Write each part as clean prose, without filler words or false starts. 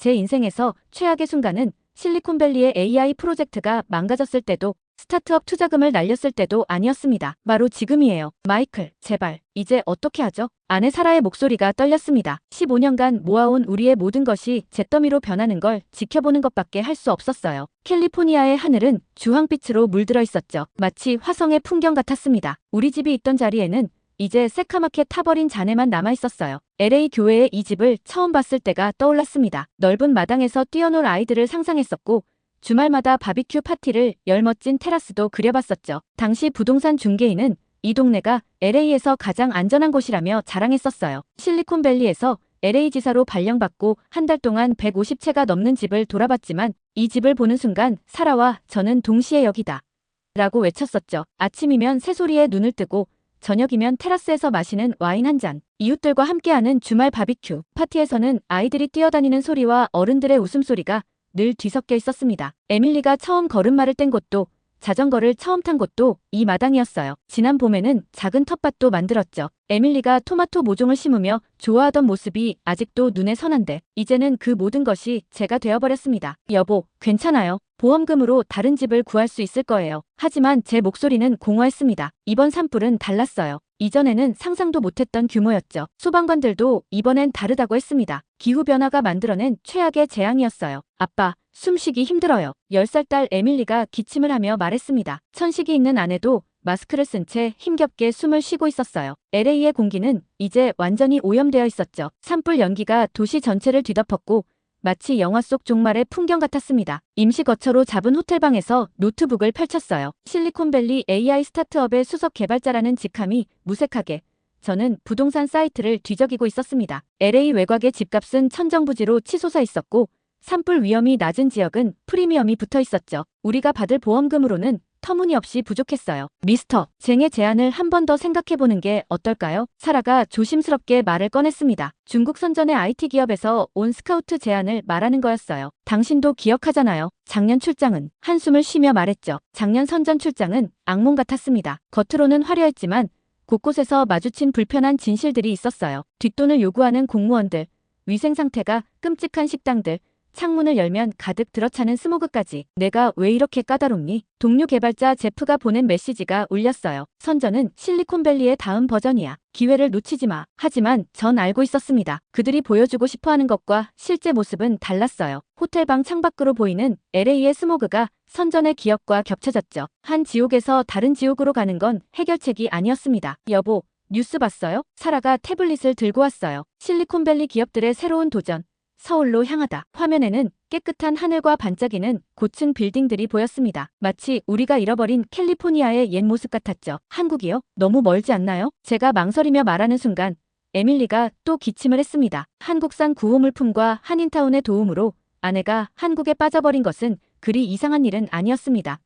제 인생에서 최악의 순간은 실리콘밸리의 AI 프로젝트가 망가졌을 때도 스타트업 투자금을 날렸을 때도 아니었습니다. 바로 지금이에요. 마이클, 제발, 이제 어떻게 하죠? 아내 사라의 목소리가 떨렸습니다. 15년간 모아온 우리의 모든 것이 잿더미로 변하는 걸 지켜보는 것밖에 할 수 없었어요. 캘리포니아의 하늘은 주황빛으로 물들어 있었죠. 마치 화성의 풍경 같았습니다. 우리 집이 있던 자리에는 이제 새카맣게 타버린 잔해만 남아있었어요. LA 교회의 이 집을 처음 봤을 때가 떠올랐습니다. 넓은 마당에서 뛰어놀 아이들을 상상했었고 주말마다 바비큐 파티를 열 멋진 테라스도 그려봤었죠. 당시 부동산 중개인은 이 동네가 LA에서 가장 안전한 곳이라며 자랑했었어요. 실리콘밸리에서 LA 지사로 발령받고 한 달 동안 150채가 넘는 집을 돌아봤지만 이 집을 보는 순간 사라와 저는 동시에 여기다 라고 외쳤었죠. 아침이면 새소리에 눈을 뜨고 저녁이면 테라스에서 마시는 와인 한 잔, 이웃들과 함께하는 주말 바비큐 파티에서는 아이들이 뛰어다니는 소리와 어른들의 웃음소리가 늘 뒤섞여 있었습니다. 에밀리가 처음 걸음마를 뗀 곳도 자전거를 처음 탄 곳도 이 마당이었어요. 지난 봄에는 작은 텃밭도 만들었죠. 에밀리가 토마토 모종을 심으며 좋아하던 모습이 아직도 눈에 선한데 이제는 그 모든 것이 제가 되어버렸습니다. 여보, 괜찮아요. 보험금으로 다른 집을 구할 수 있을 거예요. 하지만 제 목소리는 공허했습니다. 이번 산불은 달랐어요. 이전에는 상상도 못했던 규모였죠. 소방관들도 이번엔 다르다고 했습니다. 기후변화가 만들어낸 최악의 재앙이었어요. 아빠, 숨쉬기 힘들어요. 10살 딸 에밀리가 기침을 하며 말했습니다. 천식이 있는 아내도 마스크를 쓴 채 힘겹게 숨을 쉬고 있었어요. LA의 공기는 이제 완전히 오염되어 있었죠. 산불 연기가 도시 전체를 뒤덮었고 마치 영화 속 종말의 풍경 같았습니다. 임시 거처로 잡은 호텔방에서 노트북을 펼쳤어요. 실리콘밸리 AI 스타트업의 수석 개발자라는 직함이 무색하게 저는 부동산 사이트를 뒤적이고 있었습니다. LA 외곽의 집값은 천정부지로 치솟아 있었고 산불 위험이 낮은 지역은 프리미엄이 붙어 있었죠. 우리가 받을 보험금으로는 터무니없이 부족했어요. 미스터 쟁의 제안을 한 번 더 생각해보는 게 어떨까요? 사라가 조심스럽게 말을 꺼냈습니다. 중국 선전의 IT 기업에서 온 스카우트 제안을 말하는 거였어요. 당신도 기억하잖아요. 작년 출장은 한숨을 쉬며 말했죠. 작년 선전 출장은 악몽 같았습니다. 겉으로는 화려했지만 곳곳에서 마주친 불편한 진실들이 있었어요. 뒷돈을 요구하는 공무원들, 위생 상태가 끔찍한 식당들, 창문을 열면 가득 들어차는 스모그까지. 내가 왜 이렇게 까다롭니? 동료 개발자 제프가 보낸 메시지가 울렸어요. 선전은 실리콘밸리의 다음 버전이야. 기회를 놓치지 마. 하지만 전 알고 있었습니다. 그들이 보여주고 싶어하는 것과 실제 모습은 달랐어요. 호텔방 창밖으로 보이는 LA의 스모그가 선전의 기억과 겹쳐졌죠. 한 지옥에서 다른 지옥으로 가는 건 해결책이 아니었습니다. 여보, 뉴스 봤어요? 사라가 태블릿을 들고 왔어요. 실리콘밸리 기업들의 새로운 도전. 서울로 향하다. 화면에는 깨끗한 하늘과 반짝이는 고층 빌딩들이 보였습니다. 마치 우리가 잃어버린 캘리포니아의 옛 모습 같았죠. 한국이요? 너무 멀지 않나요? 제가 망설이며 말하는 순간 에밀리가 또 기침을 했습니다. 한국산 구호물품과 한인타운의 도움으로 아내가 한국에 빠져버린 것은 그리 이상한 일은 아니었습니다.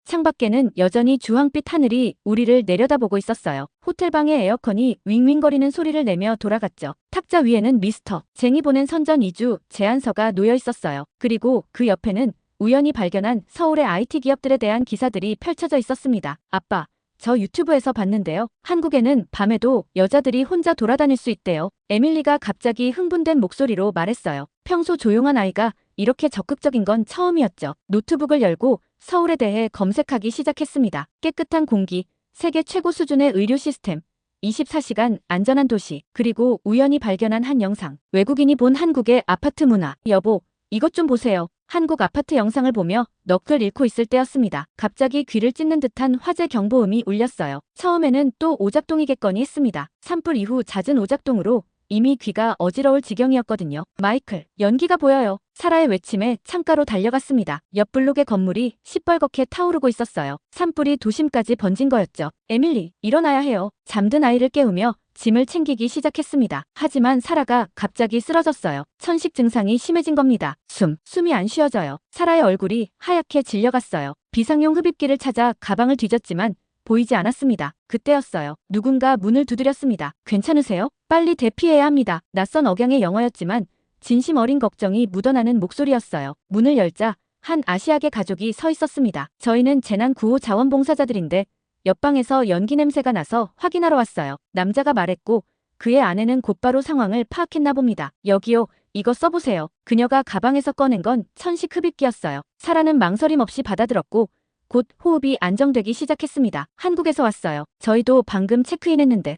창밖에는 여전히 주황빛 하늘이 우리를 내려다보고 있었어요. 호텔방의 에어컨이 윙윙거리는 소리를 내며 돌아갔죠. 탁자 위에는 미스터 쟁이 보낸 선전 2주 제안서가 놓여 있었어요. 그리고 그 옆에는 우연히 발견한 서울의 IT 기업들에 대한 기사들이 펼쳐져 있었습니다. 아빠, 저 유튜브에서 봤는데요. 한국에는 밤에도 여자들이 혼자 돌아다닐 수 있대요. 에밀리가 갑자기 흥분된 목소리로 말했어요. 평소 조용한 아이가 이렇게 적극적인 건 처음이었죠. 노트북을 열고 서울에 대해 검색하기 시작했습니다. 깨끗한 공기, 세계 최고 수준의 의료 시스템, 24시간 안전한 도시, 그리고 우연히 발견한 한 영상. 외국인이 본 한국의 아파트 문화. 여보, 이것 좀 보세요. 한국 아파트 영상을 보며 넋을 잃고 있을 때였습니다. 갑자기 귀를 찢는 듯한 화재 경보음이 울렸어요. 처음에는 또 오작동이겠거니 했습니다. 산불 이후 잦은 오작동으로 이미 귀가 어지러울 지경이었거든요. 마이클, 연기가 보여요. 사라의 외침에 창가로 달려갔습니다. 옆 블록의 건물이 시뻘겋게 타오르고 있었어요. 산불이 도심까지 번진 거였죠. 에밀리, 일어나야 해요. 잠든 아이를 깨우며 짐을 챙기기 시작했습니다. 하지만 사라가 갑자기 쓰러졌어요. 천식 증상이 심해진 겁니다. 숨이 안 쉬어져요. 사라의 얼굴이 하얗게 질려갔어요. 비상용 흡입기를 찾아 가방을 뒤졌지만 보이지 않았습니다. 그때였어요. 누군가 문을 두드렸습니다. 괜찮으세요? 빨리 대피해야 합니다. 낯선 억양의 영어였지만 진심 어린 걱정이 묻어나는 목소리였어요. 문을 열자 한 아시아계 가족이 서 있었습니다. 저희는 재난 구호 자원봉사자들인데 옆방에서 연기 냄새가 나서 확인하러 왔어요. 남자가 말했고 그의 아내는 곧바로 상황을 파악했나 봅니다. 여기요. 이거 써보세요. 그녀가 가방에서 꺼낸 건 천식 흡입기였어요. 사라는 망설임 없이 받아들었고 곧 호흡이 안정되기 시작했습니다. 한국에서 왔어요. 저희도 방금 체크인했는데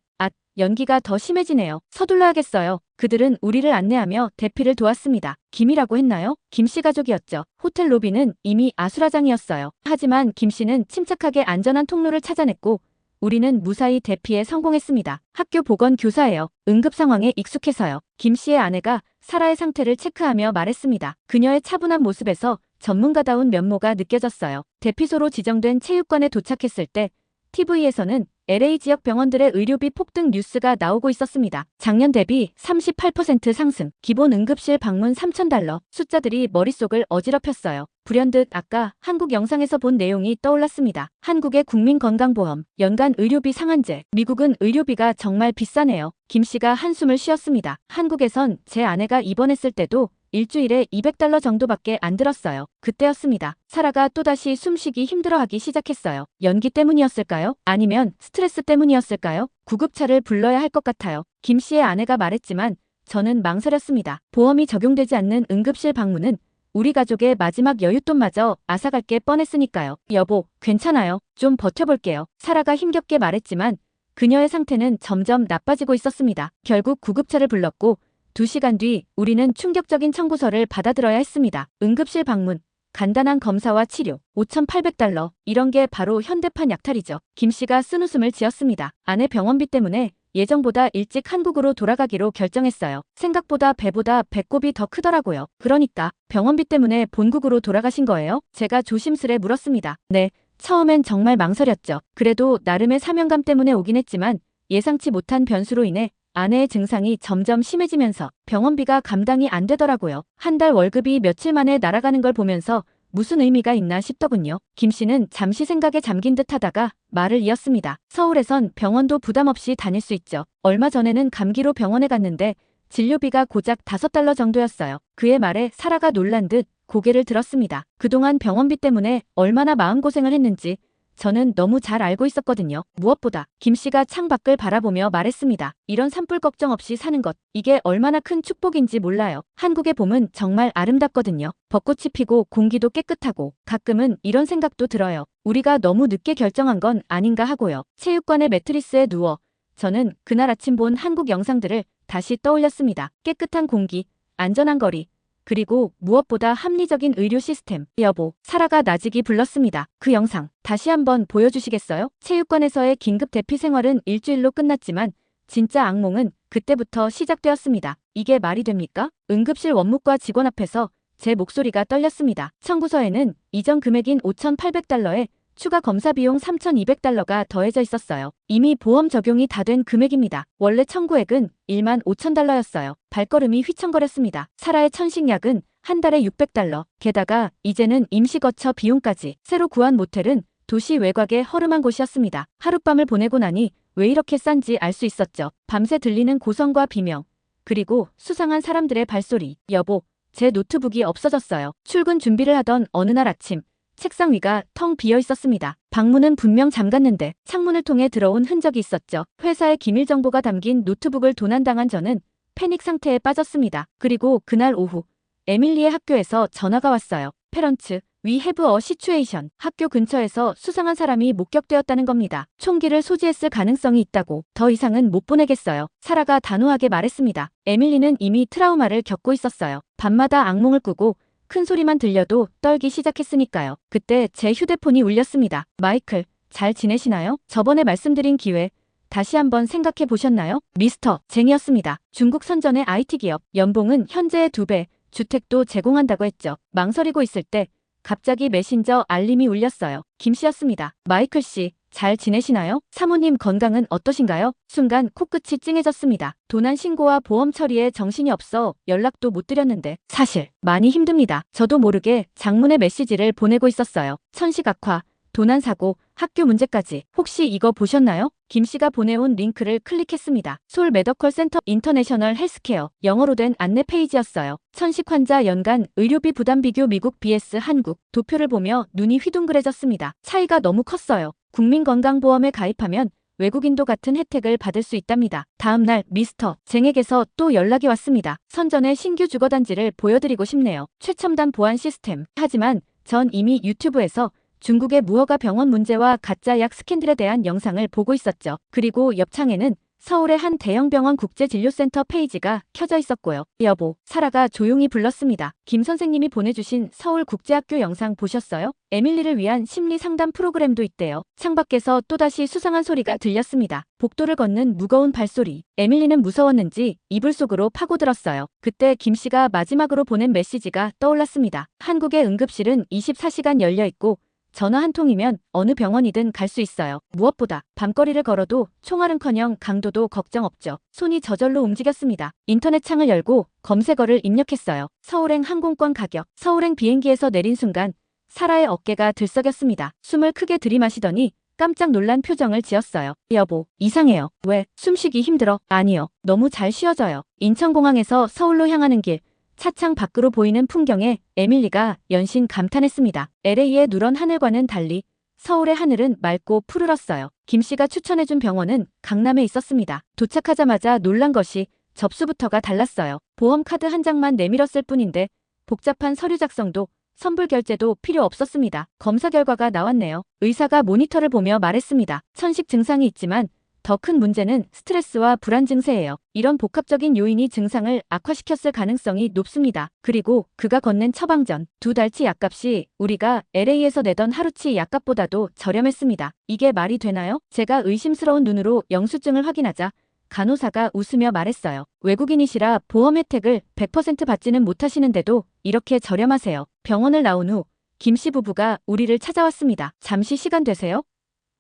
연기가 더 심해지네요. 서둘러야겠어요. 그들은 우리를 안내하며 대피를 도왔습니다. 김이라고 했나요? 김씨 가족이었죠. 호텔 로비는 이미 아수라장이었어요. 하지만 김씨는 침착하게 안전한 통로를 찾아냈고 우리는 무사히 대피에 성공했습니다. 학교 보건 교사예요. 응급 상황에 익숙해서요. 김씨의 아내가 사라의 상태를 체크하며 말했습니다. 그녀의 차분한 모습에서 전문가다운 면모가 느껴졌어요. 대피소로 지정된 체육관에 도착했을 때 TV에서는 LA 지역 병원들의 의료비 폭등 뉴스가 나오고 있었습니다. 작년 대비 38% 상승, 기본 응급실 방문 $3,000. 숫자들이 머릿속을 어지럽혔어요. 불현듯 아까 한국 영상에서 본 내용이 떠올랐습니다. 한국의 국민건강보험, 연간 의료비 상한제. 미국은 의료비가 정말 비싸네요. 김씨가 한숨을 쉬었습니다. 한국에선 제 아내가 입원했을 때도 일주일에 $200 정도밖에 안 들었어요. 그때였습니다. 사라가 또다시 숨쉬기 힘들어하기 시작했어요. 연기 때문이었을까요? 아니면 스트레스 때문이었을까요? 구급차를 불러야 할 것 같아요. 김씨의 아내가 말했지만 저는 망설였습니다. 보험이 적용되지 않는 응급실 방문은 우리 가족의 마지막 여윳돈마저 앗아갈 게 뻔했으니까요. 여보, 괜찮아요. 좀 버텨볼게요. 사라가 힘겹게 말했지만 그녀의 상태는 점점 나빠지고 있었습니다. 결국 구급차를 불렀고 2시간 뒤 우리는 충격적인 청구서를 받아들어야 했습니다. 응급실 방문, 간단한 검사와 치료, $5,800. 이런 게 바로 현대판 약탈이죠. 김씨가 쓴웃음을 지었습니다. 아내 병원비 때문에 예정보다 일찍 한국으로 돌아가기로 결정했어요. 생각보다 배보다 배꼽이 더 크더라고요. 그러니까 병원비 때문에 본국으로 돌아가신 거예요? 제가 조심스레 물었습니다. 네, 처음엔 정말 망설였죠. 그래도 나름의 사명감 때문에 오긴 했지만 예상치 못한 변수로 인해 아내의 증상이 점점 심해지면서 병원비가 감당이 안 되더라고요. 한 달 월급이 며칠 만에 날아가는 걸 보면서 무슨 의미가 있나 싶더군요. 김씨는 잠시 생각에 잠긴 듯 하다가 말을 이었습니다. 서울에선 병원도 부담 없이 다닐 수 있죠. 얼마 전에는 감기로 병원에 갔는데 진료비가 고작 $5 정도였어요. 그의 말에 사라가 놀란 듯 고개를 들었습니다. 그동안 병원비 때문에 얼마나 마음고생을 했는지 저는 너무 잘 알고 있었거든요. 무엇보다 김씨가 창밖을 바라보며 말했습니다. 이런 산불 걱정 없이 사는 것, 이게 얼마나 큰 축복인지 몰라요. 한국의 봄은 정말 아름답거든요. 벚꽃이 피고 공기도 깨끗하고 가끔은 이런 생각도 들어요. 우리가 너무 늦게 결정한 건 아닌가 하고요. 체육관의 매트리스에 누워 저는 그날 아침 본 한국 영상들을 다시 떠올렸습니다. 깨끗한 공기, 안전한 거리, 그리고 무엇보다 합리적인 의료 시스템. 여보, 사라가 나직이 불렀습니다. 그 영상 다시 한번 보여주시겠어요? 체육관에서의 긴급 대피 생활은 일주일로 끝났지만 진짜 악몽은 그때부터 시작되었습니다. 이게 말이 됩니까? 응급실 원무과 직원 앞에서 제 목소리가 떨렸습니다. 청구서에는 이전 금액인 $5,800에 추가 검사 비용 $3,200가 더해져 있었어요. 이미 보험 적용이 다 된 금액입니다. 원래 청구액은 $15,000였어요. 발걸음이 휘청거렸습니다. 사라의 천식약은 한 달에 $600. 게다가 이제는 임시거처 비용까지. 새로 구한 모텔은 도시 외곽의 허름한 곳이었습니다. 하룻밤을 보내고 나니 왜 이렇게 싼지 알 수 있었죠. 밤새 들리는 고성과 비명, 그리고 수상한 사람들의 발소리. 여보, 제 노트북이 없어졌어요. 출근 준비를 하던 어느 날 아침 책상 위가 텅 비어 있었습니다. 방문은 분명 잠갔는데 창문을 통해 들어온 흔적이 있었죠. 회사의 기밀 정보가 담긴 노트북을 도난당한 저는 패닉 상태에 빠졌습니다. 그리고 그날 오후 에밀리의 학교에서 전화가 왔어요. 페런츠, We have a situation. 학교 근처에서 수상한 사람이 목격되었다는 겁니다. 총기를 소지했을 가능성이 있다고. 더 이상은 못 보내겠어요. 사라가 단호하게 말했습니다. 에밀리는 이미 트라우마를 겪고 있었어요. 밤마다 악몽을 꾸고 큰 소리만 들려도 떨기 시작했으니까요. 그때 제 휴대폰이 울렸습니다. 마이클, 잘 지내시나요? 저번에 말씀드린 기회 다시 한번 생각해 보셨나요? 미스터 쟁이었습니다. 중국 선전의 IT 기업, 연봉은 현재의 2배, 주택도 제공한다고 했죠. 망설이고 있을 때 갑자기 메신저 알림이 울렸어요. 김씨였습니다. 마이클 씨, 잘 지내시나요? 사모님 건강은 어떠신가요? 순간 코끝이 찡해졌습니다. 도난 신고와 보험 처리에 정신이 없어 연락도 못 드렸는데 사실 많이 힘듭니다. 저도 모르게 장문의 메시지를 보내고 있었어요. 천식 악화, 도난 사고, 학교 문제까지. 혹시 이거 보셨나요? 김씨가 보내온 링크를 클릭했습니다. 솔 메더컬 센터 인터내셔널 헬스케어. 영어로 된 안내 페이지였어요. 천식 환자 연간 의료비 부담 비교 미국 vs 한국. 도표를 보며 눈이 휘둥그레졌습니다. 차이가 너무 컸어요. 국민건강보험에 가입하면 외국인도 같은 혜택을 받을 수 있답니다. 다음날 미스터 쟁에게서 또 연락이 왔습니다. 선전의 신규 주거단지를 보여드리고 싶네요. 최첨단 보안 시스템. 하지만 전 이미 유튜브에서 중국의 무허가 병원 문제와 가짜 약 스캔들에 대한 영상을 보고 있었죠. 그리고 옆 창에는 서울의 한 대형 병원 국제진료센터 페이지가 켜져 있었고요. 여보, 사라가 조용히 불렀습니다. 김 선생님이 보내주신 서울국제학교 영상 보셨어요? 에밀리를 위한 심리 상담 프로그램도 있대요. 창밖에서 또다시 수상한 소리가 들렸습니다. 복도를 걷는 무거운 발소리. 에밀리는 무서웠는지 이불 속으로 파고들었어요. 그때 김 씨가 마지막으로 보낸 메시지가 떠올랐습니다. 한국의 응급실은 24시간 열려있고 전화 한 통이면 어느 병원이든 갈 수 있어요. 무엇보다 밤거리를 걸어도 총알은커녕 강도도 걱정 없죠. 손이 저절로 움직였습니다. 인터넷 창을 열고 검색어를 입력했어요. 서울행 항공권 가격. 서울행 비행기에서 내린 순간 사라의 어깨가 들썩였습니다. 숨을 크게 들이마시더니 깜짝 놀란 표정을 지었어요. 여보, 이상해요. 왜? 숨쉬기 힘들어? 아니요. 너무 잘 쉬어져요. 인천공항에서 서울로 향하는 길. 차창 밖으로 보이는 풍경에 에밀리가 연신 감탄했습니다. LA의 누런 하늘과는 달리 서울의 하늘은 맑고 푸르렀어요. 김 씨가 추천해준 병원은 강남에 있었습니다. 도착하자마자 놀란 것이 접수부터가 달랐어요. 보험카드 한 장만 내밀었을 뿐인데 복잡한 서류 작성도 선불 결제도 필요 없었습니다. 검사 결과가 나왔네요. 의사가 모니터를 보며 말했습니다. 천식 증상이 있지만 더 큰 문제는 스트레스와 불안 증세예요. 이런 복합적인 요인이 증상을 악화시켰을 가능성이 높습니다. 그리고 그가 건넨 처방전, 2달치 약값이 우리가 LA에서 내던 하루치 약값보다도 저렴했습니다. 이게 말이 되나요? 제가 의심스러운 눈으로 영수증을 확인하자 간호사가 웃으며 말했어요. 외국인이시라 보험 혜택을 100% 받지는 못하시는데도 이렇게 저렴하세요. 병원을 나온 후 김 씨 부부가 우리를 찾아왔습니다. 잠시 시간 되세요?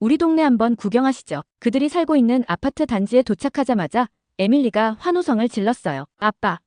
우리 동네 한번 구경하시죠. 그들이 살고 있는 아파트 단지에 도착하자마자 에밀리가 환호성을 질렀어요. 아빠,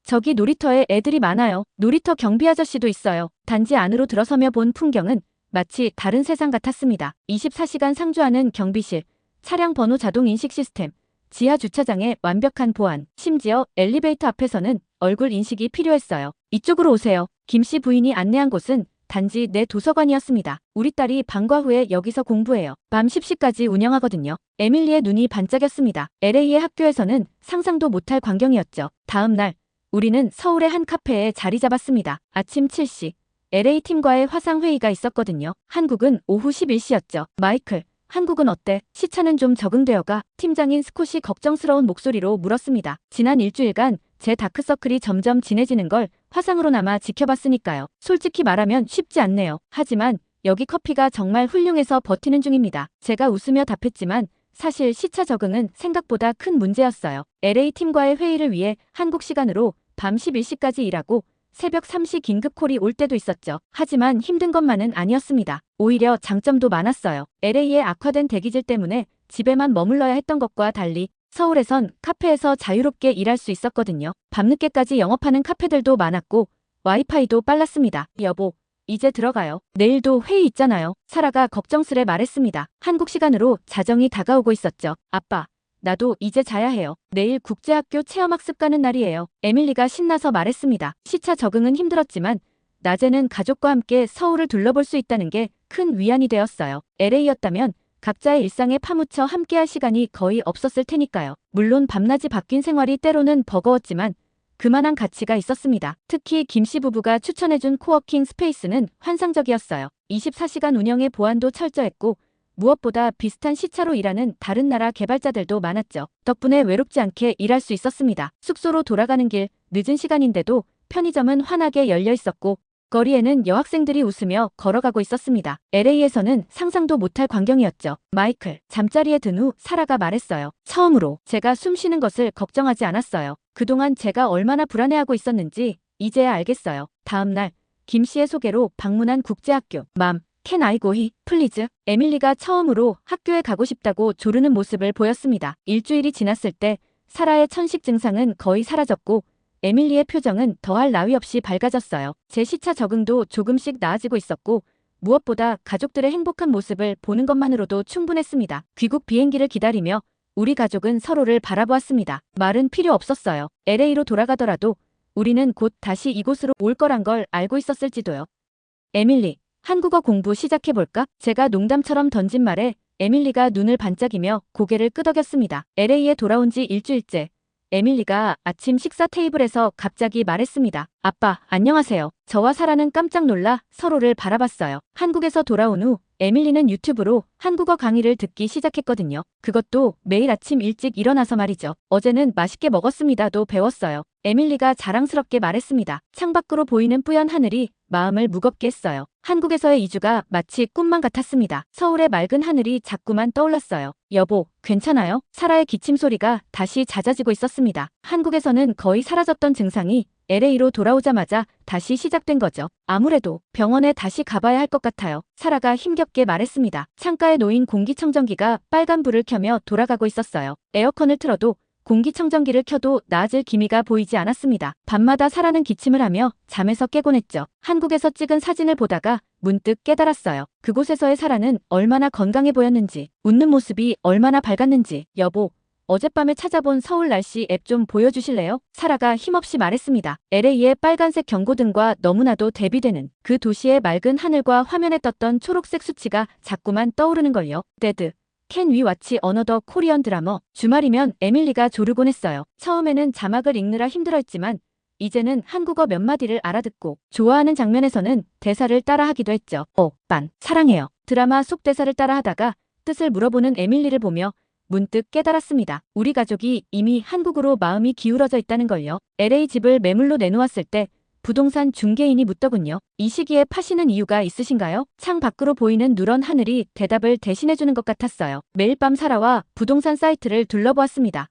저기 놀이터에 애들이 많아요. 놀이터 경비 아저씨도 있어요. 단지 안으로 들어서며 본 풍경은 마치 다른 세상 같았습니다. 24시간 상주하는 경비실, 차량 번호 자동 인식 시스템, 지하 주차장의 완벽한 보안, 심지어 엘리베이터 앞에서는 얼굴 인식이 필요했어요. 이쪽으로 오세요. 김 씨 부인이 안내한 곳은 단지 내 도서관이었습니다. 우리 딸이 방과 후에 여기서 공부해요. 밤 10시까지 운영하거든요. 에밀리의 눈이 반짝였습니다. LA의 학교에서는 상상도 못할 광경이었죠. 다음 날 우리는 서울의 한 카페에 자리 잡았습니다. 아침 7시 LA 팀과의 화상회의가 있었거든요. 한국은 오후 11시였죠. 마이클, 한국은 어때? 시차는 좀 적응되어가? 팀장인 스콧이 걱정스러운 목소리로 물었습니다. 지난 일주일간 제 다크서클이 점점 진해지는 걸 화상으로나마 지켜봤으니까요. 솔직히 말하면 쉽지 않네요. 하지만 여기 커피가 정말 훌륭해서 버티는 중입니다. 제가 웃으며 답했지만 사실 시차 적응은 생각보다 큰 문제였어요. LA 팀과의 회의를 위해 한국 시간으로 밤 11시까지 일하고 새벽 3시 긴급콜이 올 때도 있었죠. 하지만 힘든 것만은 아니었습니다. 오히려 장점도 많았어요. LA의 악화된 대기질 때문에 집에만 머물러야 했던 것과 달리 서울에선 카페에서 자유롭게 일할 수 있었거든요. 밤늦게까지 영업하는 카페들도 많았고 와이파이도 빨랐습니다. 여보, 이제 들어가요. 내일도 회의 있잖아요. 사라가 걱정스레 말했습니다. 한국 시간으로 자정이 다가오고 있었죠. 아빠, 나도 이제 자야 해요. 내일 국제학교 체험학습 가는 날이에요. 에밀리가 신나서 말했습니다. 시차 적응은 힘들었지만 낮에는 가족과 함께 서울을 둘러볼 수 있다는 게 큰 위안이 되었어요. LA였다면 각자의 일상에 파묻혀 함께할 시간이 거의 없었을 테니까요. 물론 밤낮이 바뀐 생활이 때로는 버거웠지만 그만한 가치가 있었습니다. 특히 김 씨 부부가 추천해준 코워킹 스페이스는 환상적이었어요. 24시간 운영의 보안도 철저했고 무엇보다 비슷한 시차로 일하는 다른 나라 개발자들도 많았죠. 덕분에 외롭지 않게 일할 수 있었습니다. 숙소로 돌아가는 길, 늦은 시간인데도 편의점은 환하게 열려 있었고 거리에는 여학생들이 웃으며 걸어가고 있었습니다. LA에서는 상상도 못할 광경이었죠. 마이클, 잠자리에 든 후 사라가 말했어요. 처음으로 제가 숨 쉬는 것을 걱정하지 않았어요. 그동안 제가 얼마나 불안해하고 있었는지 이제야 알겠어요. 다음 날 김 씨의 소개로 방문한 국제학교. 맘, Can I go he, please? 에밀리가 처음으로 학교에 가고 싶다고 조르는 모습을 보였습니다. 일주일이 지났을 때 사라의 천식 증상은 거의 사라졌고 에밀리의 표정은 더할 나위 없이 밝아졌어요. 제 시차 적응도 조금씩 나아지고 있었고 무엇보다 가족들의 행복한 모습을 보는 것만으로도 충분했습니다. 귀국 비행기를 기다리며 우리 가족은 서로를 바라보았습니다. 말은 필요 없었어요. LA로 돌아가더라도 우리는 곧 다시 이곳으로 올 거란 걸 알고 있었을지도요. 에밀리, 한국어 공부 시작해볼까? 제가 농담처럼 던진 말에 에밀리가 눈을 반짝이며 고개를 끄덕였습니다. LA에 돌아온 지 일주일째. 에밀리가 아침 식사 테이블에서 갑자기 말했습니다. 아빠, 안녕하세요. 저와 사라는 깜짝 놀라 서로를 바라봤어요. 한국에서 돌아온 후 에밀리는 유튜브로 한국어 강의를 듣기 시작했거든요. 그것도 매일 아침 일찍 일어나서 말이죠. 어제는 맛있게 먹었습니다도 배웠어요. 에밀리가 자랑스럽게 말했습니다. 창밖으로 보이는 뿌연 하늘이 마음을 무겁게 했어요. 한국에서의 이주가 마치 꿈만 같았습니다. 서울의 맑은 하늘이 자꾸만 떠올랐어요. 여보, 괜찮아요? 사라의 기침 소리가 다시 잦아지고 있었습니다. 한국에서는 거의 사라졌던 증상이 LA로 돌아오자마자 다시 시작된 거죠. 아무래도 병원에 다시 가봐야 할 것 같아요. 사라가 힘겹게 말했습니다. 창가에 놓인 공기청정기가 빨간 불을 켜며 돌아가고 있었어요. 에어컨을 틀어도 공기청정기를 켜도 나아질 기미가 보이지 않았습니다. 밤마다 사라는 기침을 하며 잠에서 깨곤 했죠. 한국에서 찍은 사진을 보다가 문득 깨달았어요. 그곳에서의 사라는 얼마나 건강해 보였는지, 웃는 모습이 얼마나 밝았는지. 여보, 어젯밤에 찾아본 서울 날씨 앱 좀 보여주실래요? 사라가 힘없이 말했습니다. LA의 빨간색 경고등과 너무나도 대비되는 그 도시의 맑은 하늘과 화면에 떴던 초록색 수치가 자꾸만 떠오르는걸요. 데드. Can we watch another Korean drama? 주말이면 에밀리가 조르곤 했어요. 처음에는 자막을 읽느라 힘들었지만 이제는 한국어 몇 마디를 알아듣고 좋아하는 장면에서는 대사를 따라하기도 했죠. 빤, 사랑해요. 드라마 속 대사를 따라하다가 뜻을 물어보는 에밀리를 보며 문득 깨달았습니다. 우리 가족이 이미 한국으로 마음이 기울어져 있다는 걸요. LA 집을 매물로 내놓았을 때 부동산 중개인이 묻더군요. 이 시기에 파시는 이유가 있으신가요? 창 밖으로 보이는 누런 하늘이 대답을 대신해주는 것 같았어요. 매일 밤 사라와 부동산 사이트를 둘러보았습니다.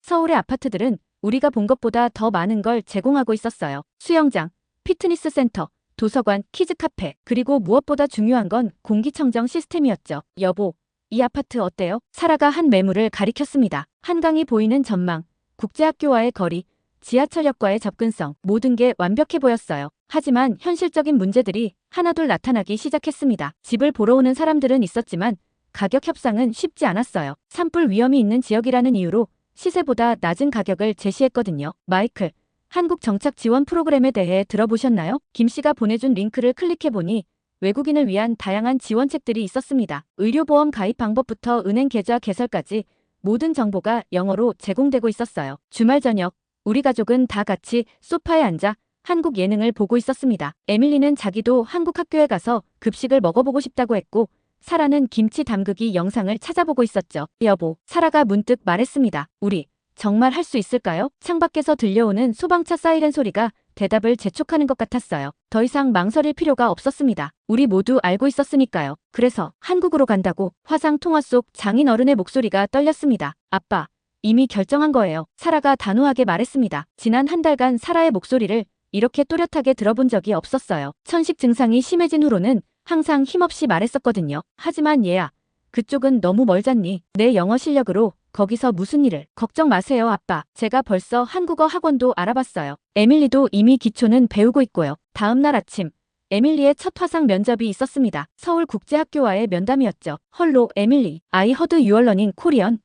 서울의 아파트들은 우리가 본 것보다 더 많은 걸 제공하고 있었어요. 수영장, 피트니스 센터, 도서관, 키즈 카페, 그리고 무엇보다 중요한 건 공기청정 시스템이었죠. 여보, 이 아파트 어때요? 사라가 한 매물을 가리켰습니다. 한강이 보이는 전망, 국제학교와의 거리, 지하철역과의 접근성, 모든 게 완벽해 보였어요. 하지만 현실적인 문제들이 하나둘 나타나기 시작했습니다. 집을 보러 오는 사람들은 있었지만 가격 협상은 쉽지 않았어요. 산불 위험이 있는 지역이라는 이유로 시세보다 낮은 가격을 제시했거든요. 마이클, 한국 정착 지원 프로그램에 대해 들어보셨나요? 김 씨가 보내준 링크를 클릭해보니 외국인을 위한 다양한 지원책들이 있었습니다. 의료보험 가입 방법부터 은행 계좌 개설까지 모든 정보가 영어로 제공되고 있었어요. 주말 저녁, 우리 가족은 다 같이 소파에 앉아 한국 예능을 보고 있었습니다. 에밀리는 자기도 한국 학교에 가서 급식을 먹어보고 싶다고 했고 사라는 김치 담그기 영상을 찾아보고 있었죠. 여보, 사라가 문득 말했습니다. 우리 정말 할 수 있을까요? 창밖에서 들려오는 소방차 사이렌 소리가 대답을 재촉하는 것 같았어요. 더 이상 망설일 필요가 없었습니다. 우리 모두 알고 있었으니까요. 그래서 한국으로 간다고. 화상 통화 속 장인 어른의 목소리가 떨렸습니다. 아빠, 이미 결정한 거예요. 사라가 단호하게 말했습니다. 지난 한 달간 사라의 목소리를 이렇게 또렷하게 들어본 적이 없었어요. 천식 증상이 심해진 후로는 항상 힘없이 말했었거든요. 하지만 얘야, 그쪽은 너무 멀잖니. 내 영어 실력으로 거기서 무슨 일을. 걱정 마세요, 아빠. 제가 벌써 한국어 학원도 알아봤어요. 에밀리도 이미 기초는 배우고 있고요. 다음 날 아침, 에밀리의 첫 화상 면접이 있었습니다. 서울국제학교와의 면담이었죠. 헐로, 에밀리. I heard you are learning Korean.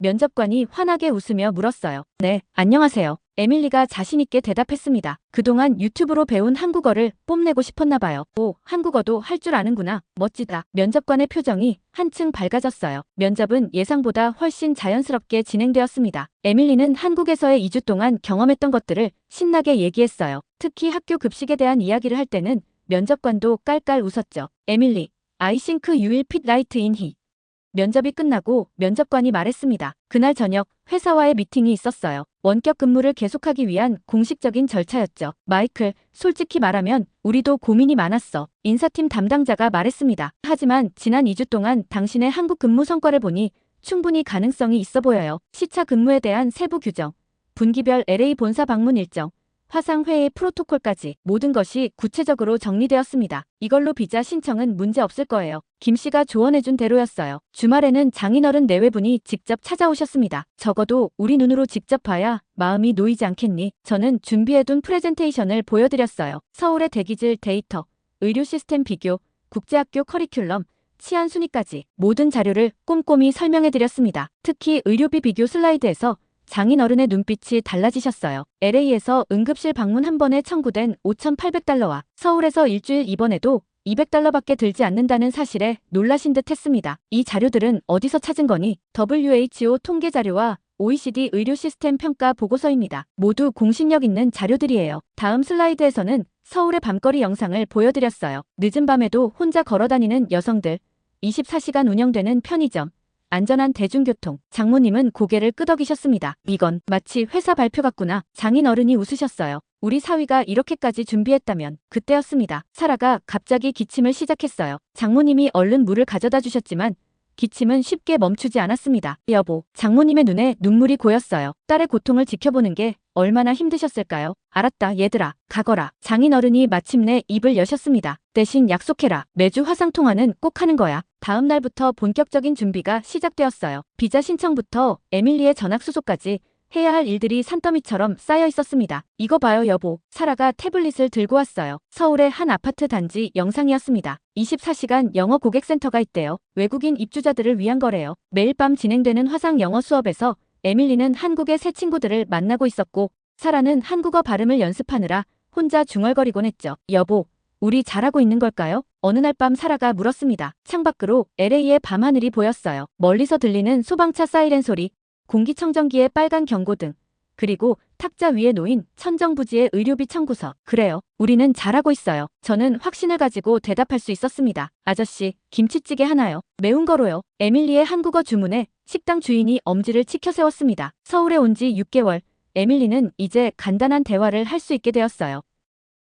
면접관이 환하게 웃으며 물었어요. 네, 안녕하세요. 에밀리가 자신있게 대답했습니다. 그동안 유튜브로 배운 한국어를 뽐내고 싶었나 봐요. 오, 한국어도 할 줄 아는구나. 멋지다. 면접관의 표정이 한층 밝아졌어요. 면접은 예상보다 훨씬 자연스럽게 진행되었습니다. 에밀리는 한국에서의 2주 동안 경험했던 것들을 신나게 얘기했어요. 특히 학교 급식에 대한 이야기를 할 때는 면접관도 깔깔 웃었죠. 에밀리, I think you will fit right in here. 면접이 끝나고 면접관이 말했습니다. 그날 저녁 회사와의 미팅이 있었어요. 원격 근무를 계속하기 위한 공식적인 절차였죠. 마이클, 솔직히 말하면 우리도 고민이 많았어. 인사팀 담당자가 말했습니다. 하지만 지난 2주 동안 당신의 한국 근무 성과를 보니 충분히 가능성이 있어 보여요. 시차 근무에 대한 세부 규정, 분기별 LA 본사 방문 일정, 화상회의 프로토콜까지 모든 것이 구체적으로 정리되었습니다. 이걸로 비자 신청은 문제 없을 거예요. 김 씨가 조언해준 대로였어요. 주말에는 장인어른 내외분이 직접 찾아오셨습니다. 적어도 우리 눈으로 직접 봐야 마음이 놓이지 않겠니? 저는 준비해둔 프레젠테이션을 보여드렸어요. 서울의 대기질 데이터, 의료 시스템 비교, 국제학교 커리큘럼, 치안 순위까지 모든 자료를 꼼꼼히 설명해드렸습니다. 특히 의료비 비교 슬라이드에서 장인어른의 눈빛이 달라지셨어요. LA에서 응급실 방문 한 번에 청구된 $5,800와 서울에서 일주일 입원해도 $200밖에 들지 않는다는 사실에 놀라신 듯 했습니다. 이 자료들은 어디서 찾은 거니? WHO 통계 자료와 OECD 의료 시스템 평가 보고서입니다. 모두 공신력 있는 자료들이에요. 다음 슬라이드에서는 서울의 밤거리 영상을 보여드렸어요. 늦은 밤에도 혼자 걸어다니는 여성들, 24시간 운영되는 편의점, 안전한 대중교통. 장모님은 고개를 끄덕이셨습니다. 이건 마치 회사 발표 같구나. 장인 어른이 웃으셨어요. 우리 사위가 이렇게까지 준비했다면. 그때였습니다. 사라가 갑자기 기침을 시작했어요. 장모님이 얼른 물을 가져다 주셨지만 기침은 쉽게 멈추지 않았습니다. 여보, 장모님의 눈에 눈물이 고였어요. 딸의 고통을 지켜보는 게 얼마나 힘드셨을까요? 알았다, 얘들아. 가거라. 장인어른이 마침내 입을 여셨습니다. 대신 약속해라. 매주 화상통화는 꼭 하는 거야. 다음 날부터 본격적인 준비가 시작되었어요. 비자 신청부터 에밀리의 전학 수속까지 해야 할 일들이 산더미처럼 쌓여 있었습니다. 이거 봐요, 여보. 사라가 태블릿을 들고 왔어요. 서울의 한 아파트 단지 영상이었습니다. 24시간 영어 고객센터가 있대요. 외국인 입주자들을 위한 거래요. 매일 밤 진행되는 화상 영어 수업에서 에밀리는 한국의 새 친구들을 만나고 있었고 사라는 한국어 발음을 연습하느라 혼자 중얼거리곤 했죠. 여보, 우리 잘하고 있는 걸까요? 어느 날 밤 사라가 물었습니다. 창밖으로 LA의 밤하늘이 보였어요. 멀리서 들리는 소방차 사이렌 소리, 공기청정기의 빨간 경고등, 그리고 탁자 위에 놓인 천정부지의 의료비 청구서. 그래요. 우리는 잘하고 있어요. 저는 확신을 가지고 대답할 수 있었습니다. 아저씨, 김치찌개 하나요? 매운 거로요. 에밀리의 한국어 주문에 식당 주인이 엄지를 치켜 세웠습니다. 서울에 온 지 6개월, 에밀리는 이제 간단한 대화를 할 수 있게 되었어요.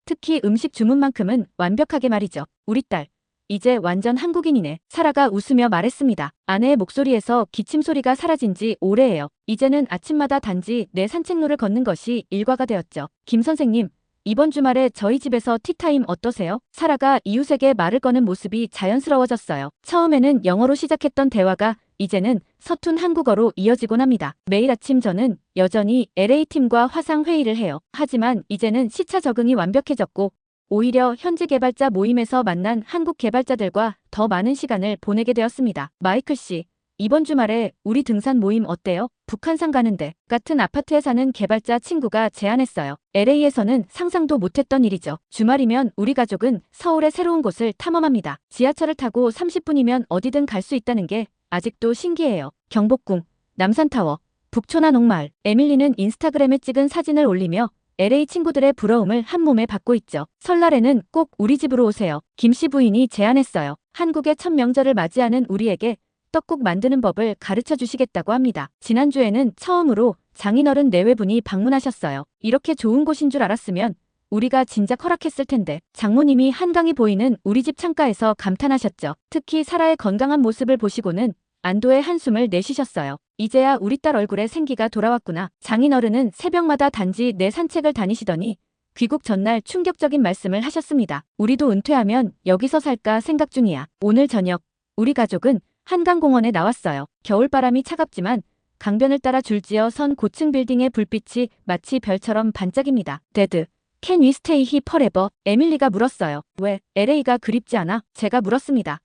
특히 음식 주문만큼은 완벽하게 말이죠. 우리 딸, 이제 완전 한국인이네. 사라가 웃으며 말했습니다. 아내의 목소리에서 기침 소리가 사라진 지 오래예요. 이제는 아침마다 단지 내 산책로를 걷는 것이 일과가 되었죠. 김 선생님, 이번 주말에 저희 집에서 티타임 어떠세요? 사라가 이웃에게 말을 거는 모습이 자연스러워졌어요. 처음에는 영어로 시작했던 대화가 이제는 서툰 한국어로 이어지곤 합니다. 매일 아침 저는 여전히 LA팀과 화상 회의를 해요. 하지만 이제는 시차 적응이 완벽해졌고 오히려 현지 개발자 모임에서 만난 한국 개발자들과 더 많은 시간을 보내게 되었습니다. 마이클 씨, 이번 주말에 우리 등산 모임 어때요? 북한산 가는데. 같은 아파트에 사는 개발자 친구가 제안했어요. LA에서는 상상도 못했던 일이죠. 주말이면 우리 가족은 서울의 새로운 곳을 탐험합니다. 지하철을 타고 30분이면 어디든 갈 수 있다는 게 아직도 신기해요. 경복궁, 남산타워, 북촌화 농마을. 에밀리는 인스타그램에 찍은 사진을 올리며 LA 친구들의 부러움을 한몸에 받고 있죠. 설날에는 꼭 우리 집으로 오세요. 김씨 부인이 제안했어요. 한국의 첫 명절을 맞이하는 우리에게 떡국 만드는 법을 가르쳐 주시겠다고 합니다. 지난주에는 처음으로 장인어른 내외분이 방문하셨어요. 이렇게 좋은 곳인 줄 알았으면 우리가 진작 허락했을 텐데. 장모님이 한강이 보이는 우리 집 창가에서 감탄하셨죠. 특히 사라의 건강한 모습을 보시고는 안도의 한숨을 내쉬셨어요. 이제야 우리 딸 얼굴에 생기가 돌아왔구나. 장인어른은 새벽마다 단지 내 산책을 다니시더니 귀국 전날 충격적인 말씀을 하셨습니다. 우리도 은퇴하면 여기서 살까 생각 중이야. 오늘 저녁 우리 가족은 한강공원에 나왔어요. 겨울바람이 차갑지만 강변을 따라 줄지어 선 고층 빌딩의 불빛이 마치 별처럼 반짝입니다. 데드, Can we stay here forever? 에밀리가 물었어요. 왜? LA가 그립지 않아? 제가 물었습니다.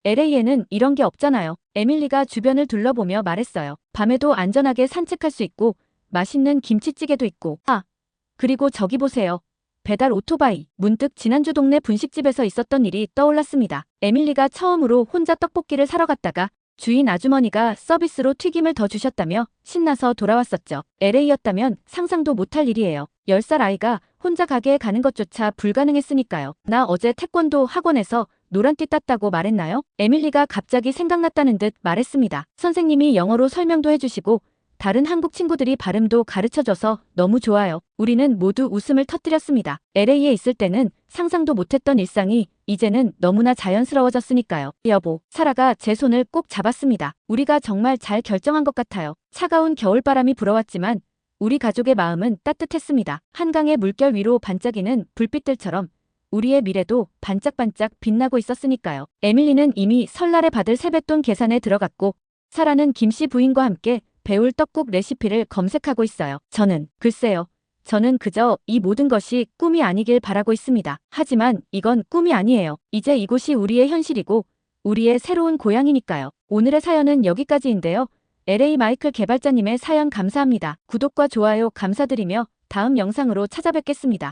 LA에는 이런 게 없잖아요. 에밀리가 주변을 둘러보며 말했어요. 밤에도 안전하게 산책할 수 있고 맛있는 김치찌개도 있고. 그리고 저기 보세요. 배달 오토바이. 문득 지난주 동네 분식집에서 있었던 일이 떠올랐습니다. 에밀리가 처음으로 혼자 떡볶이를 사러 갔다가 주인 아주머니가 서비스로 튀김을 더 주셨다며 신나서 돌아왔었죠. LA였다면 상상도 못할 일이에요. 10살 아이가 혼자 가게에 가는 것조차 불가능했으니까요. 나 어제 태권도 학원에서 노란띠 땄다고 말했나요? 에밀리가 갑자기 생각났다는 듯 말했습니다. 선생님이 영어로 설명도 해주시고 다른 한국 친구들이 발음도 가르쳐줘서 너무 좋아요. 우리는 모두 웃음을 터뜨렸습니다. LA에 있을 때는 상상도 못했던 일상이 이제는 너무나 자연스러워졌으니까요. 여보, 사라가 제 손을 꼭 잡았습니다. 우리가 정말 잘 결정한 것 같아요. 차가운 겨울바람이 불어왔지만 우리 가족의 마음은 따뜻했습니다. 한강의 물결 위로 반짝이는 불빛들처럼 우리의 미래도 반짝반짝 빛나고 있었으니까요. 에밀리는 이미 설날에 받을 세뱃돈 계산에 들어갔고 사라는 김씨 부인과 함께 배울 떡국 레시피를 검색하고 있어요. 글쎄요. 저는 그저 이 모든 것이 꿈이 아니길 바라고 있습니다. 하지만 이건 꿈이 아니에요. 이제 이곳이 우리의 현실이고 우리의 새로운 고향이니까요. 오늘의 사연은 여기까지인데요. LA 마이클 개발자님의 사연 감사합니다. 구독과 좋아요 감사드리며 다음 영상으로 찾아뵙겠습니다.